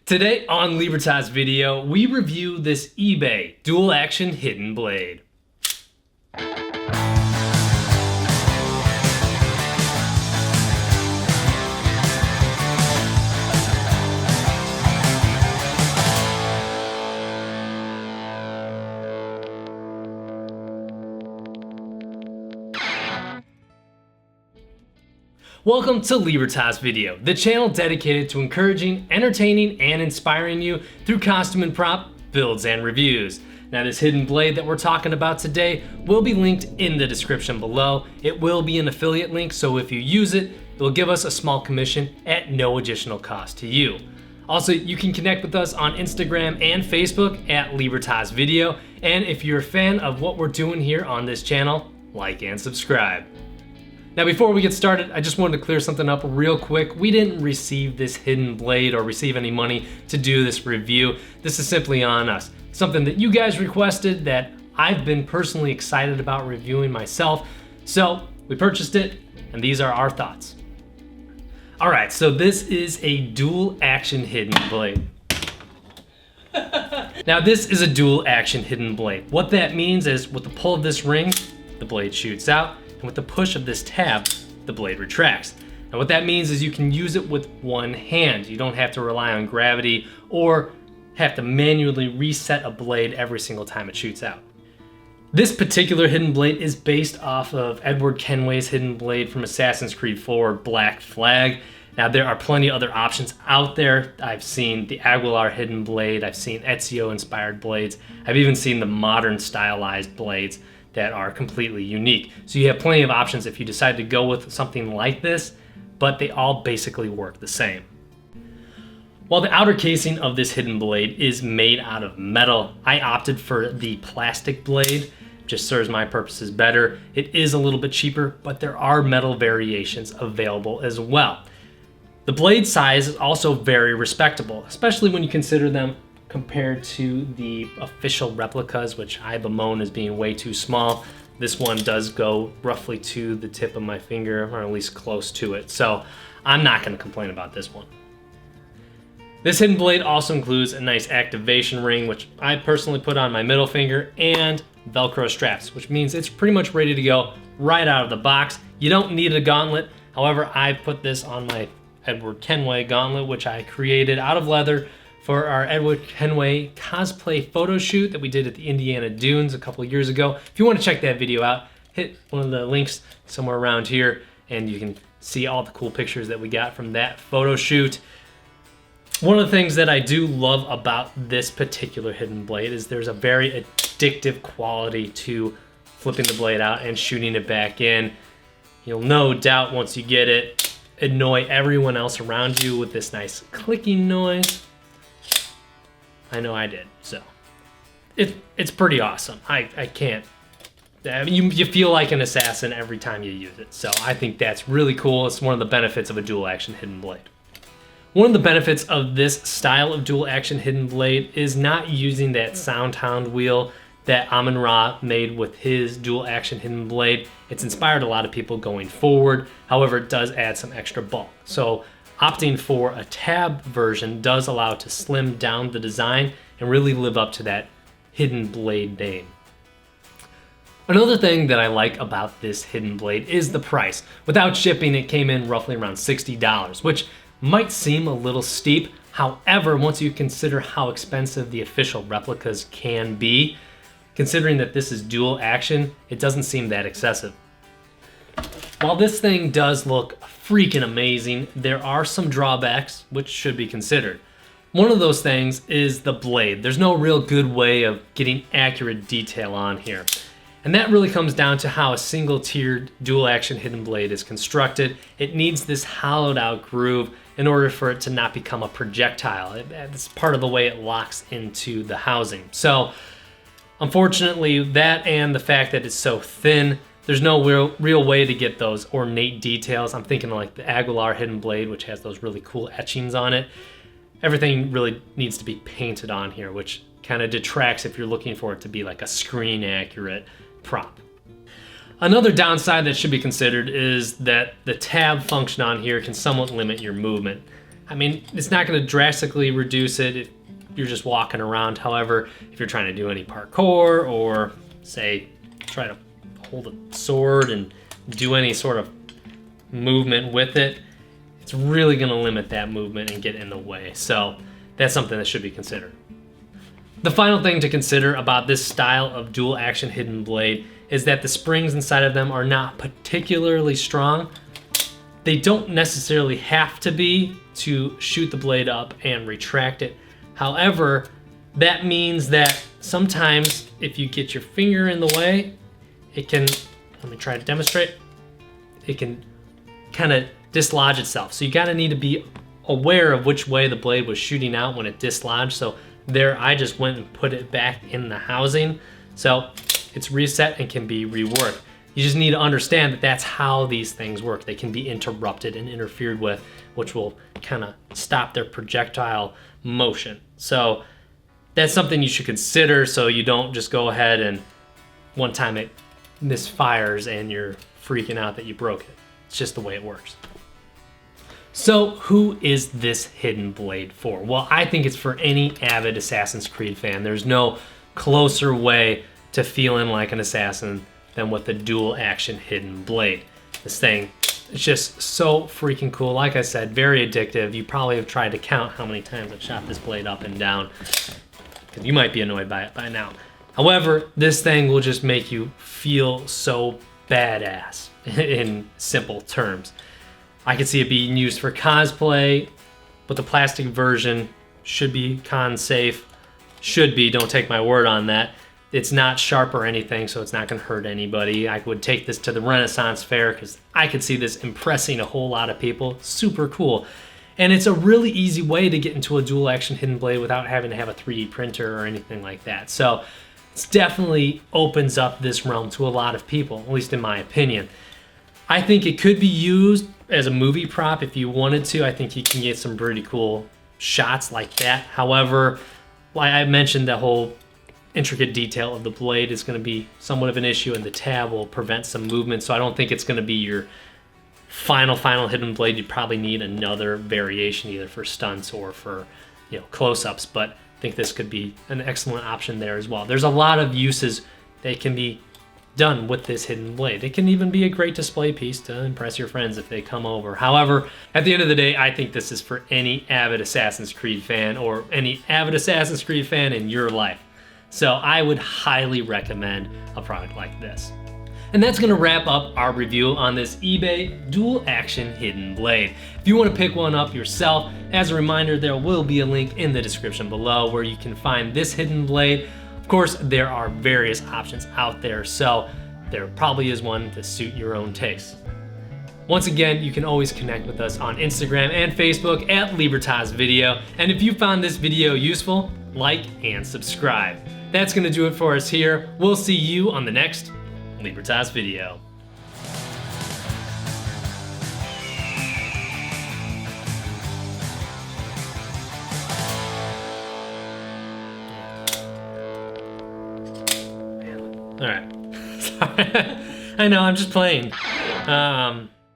Today on Libertas video, we review this eBay dual action hidden blade. Welcome to Libertas Video, the channel dedicated to encouraging, entertaining, and inspiring you through costume and prop builds and reviews. Now this hidden blade that we're talking about today will be linked in the description below. It will be an affiliate link, so if you use it, it will give us a small commission at no additional cost to you. Also, you can connect with us on Instagram and Facebook at Libertas Video, and if you're a fan of what we're doing here on this channel, like and subscribe. Now before we get started, I just wanted to clear something up real quick. We didn't receive this hidden blade or receive any money to do this review. This is simply on us. Something that you guys requested that I've been personally excited about reviewing myself. So we purchased it, and these are our thoughts. All right, so this is a dual action hidden blade. Now this is a dual action hidden blade. What that means is with the pull of this ring, the blade shoots out. And with the push of this tab, the blade retracts. And what that means is you can use it with one hand. You don't have to rely on gravity or have to manually reset a blade every single time it shoots out. This particular hidden blade is based off of Edward Kenway's hidden blade from Assassin's Creed 4 Black Flag. Now there are plenty of other options out there. I've seen the Aguilar hidden blade, I've seen Ezio inspired blades, I've even seen the modern stylized blades that are completely unique. So you have plenty of options if you decide to go with something like this, but they all basically work the same. While the outer casing of this hidden blade is made out of metal, I opted for the plastic blade. Just serves my purposes better. It is a little bit cheaper, but there are metal variations available as well. The blade size is also very respectable, especially when you consider them compared to the official replicas, which I bemoan as being way too small. This one does go roughly to the tip of my finger, or at least close to it, so I'm not going to complain about this one. This hidden blade also includes a nice activation ring, which I personally put on my middle finger, and Velcro straps, which means it's pretty much ready to go right out of the box. You don't need a gauntlet. However, I put this on my Edward Kenway gauntlet, which I created out of leather for our Edward Kenway cosplay photo shoot that we did at the Indiana Dunes a couple of years ago. If you want to check that video out, hit one of the links somewhere around here and you can see all the cool pictures that we got from that photo shoot. One of the things that I do love about this particular hidden blade is there's a very addictive quality to flipping the blade out and shooting it back in. You'll no doubt once you get it, annoy everyone else around you with this nice clicking noise. I know I did, so it's pretty awesome. I can't. I mean, you feel like an assassin every time you use it, so I think that's really cool. It's one of the benefits of a dual action hidden blade. One of the benefits of this style of dual action hidden blade is not using that Soundhound wheel that Amun-Ra made with his dual action hidden blade. It's inspired a lot of people going forward. However, it does add some extra bulk. So opting for a tab version does allow it to slim down the design and really live up to that hidden blade name. Another thing that I like about this hidden blade is the price. Without shipping, it came in roughly around $60, which might seem a little steep. However, once you consider how expensive the official replicas can be, considering that this is dual action, it doesn't seem that excessive. While this thing does look freaking amazing, there are some drawbacks which should be considered. One of those things is the blade. There's no real good way of getting accurate detail on here. And that really comes down to how a single-tiered dual action hidden blade is constructed. It needs this hollowed out groove in order for it to not become a projectile. It's part of the way it locks into the housing. So unfortunately, that and the fact that it's so thin, there's no real way to get those ornate details. I'm thinking like the Aguilar hidden blade, which has those really cool etchings on it. Everything really needs to be painted on here, which kind of detracts if you're looking for it to be like a screen accurate prop. Another downside that should be considered is that the tab function on here can somewhat limit your movement. I mean, it's not going to drastically reduce it if you're just walking around. However, if you're trying to do any parkour or say try to hold a sword and do any sort of movement with it, it's really going to limit that movement and get in the way. So that's something that should be considered. The final thing to consider about this style of dual action hidden blade is that the springs inside of them are not particularly strong. They don't necessarily have to be to shoot the blade up and retract it. However, that means that sometimes if you get your finger in the way, it can, let me try to demonstrate, it can kind of dislodge itself. So you gotta need to be aware of which way the blade was shooting out when it dislodged. So there, I just went and put it back in the housing. So it's reset and can be reworked. You just need to understand that that's how these things work. They can be interrupted and interfered with, which will kind of stop their projectile motion. So that's something you should consider, so you don't just go ahead and one time it misfires and you're freaking out that you broke it. It's just the way it works. So who is this hidden blade for? Well, I think it's for any avid Assassin's Creed fan. There's no closer way to feeling like an assassin than with the dual action hidden blade. This thing is just so freaking cool. Like I said, very addictive. You probably have tried to count how many times I've shot this blade up and down, because you might be annoyed by it by now. However, this thing will just make you feel so badass in simple terms. I could see it being used for cosplay, but the plastic version should be con safe. Should be, don't take my word on that. It's not sharp or anything, so it's not gonna hurt anybody. I would take this to the Renaissance Fair because I could see this impressing a whole lot of people. Super cool. And it's a really easy way to get into a dual action hidden blade without having to have a 3D printer or anything like that. So it definitely opens up this realm to a lot of people, at least in my opinion. I think it could be used as a movie prop if you wanted to. I think you can get some pretty cool shots like that. However, like I mentioned, the whole intricate detail of the blade is going to be somewhat of an issue, and the tab will prevent some movement. So I don't think it's going to be your final hidden blade. You'd probably need another variation either for stunts or for, you know, close-ups, but I think this could be an excellent option there as well. There's a lot of uses that can be done with this hidden blade. It can even be a great display piece to impress your friends if they come over. However, at the end of the day, I think this is for any avid Assassin's Creed fan or any avid Assassin's Creed fan in your life. So I would highly recommend a product like this. And that's gonna wrap up our review on this eBay dual action hidden blade. If you wanna pick one up yourself, as a reminder, there will be a link in the description below where you can find this hidden blade. Of course, there are various options out there, so there probably is one to suit your own taste. Once again, you can always connect with us on Instagram and Facebook at Libertas Video. And if you found this video useful, like and subscribe. That's gonna do it for us here. We'll see you on the next Libertas video. All right. Sorry. I know, I'm just playing.